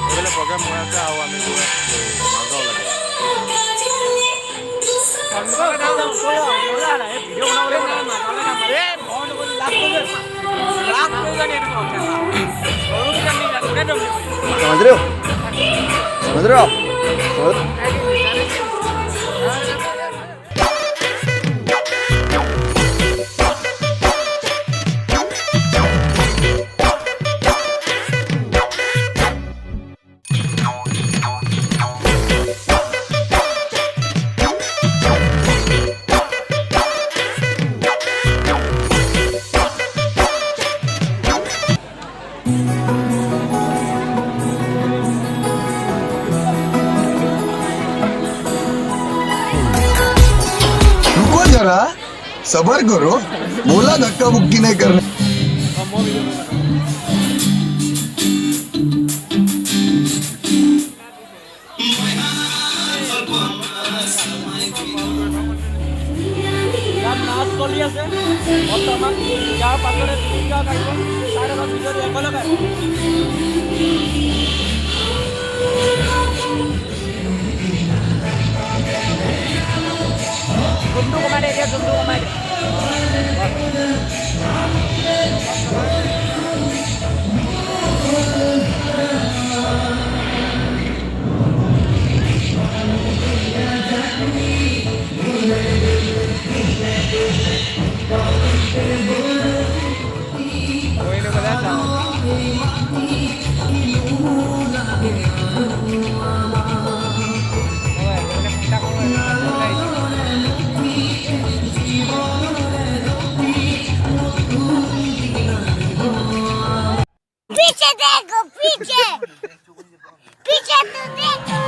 এইফালে প্ৰগ্ৰেম হৈ আছে আৰু আমি গৈ মাজৰ লাগে समझ रहे हो समझ रहे हो आप रुको जरा सबर करो बोला धक्का मुक्की नहीं करने নাচ চলি আছে বৰ্তমান ইয়াৰ পাছতে তিনিটা কাৰিব তাৰ লগত ভিডিঅ'টো একেলগে জুমটো কমাই দে এতিয়া জুমটো কমাই দে पीछे देखो पीछे पीछे तो देखो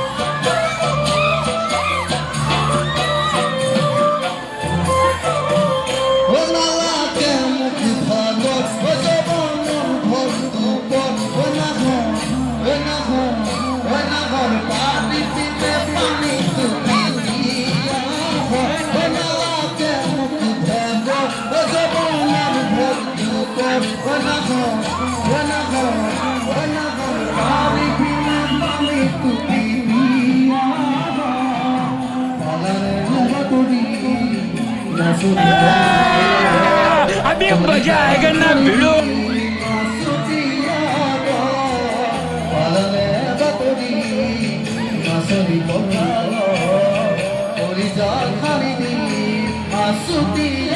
अभी मजा आएगा ना भिड़ो Masuk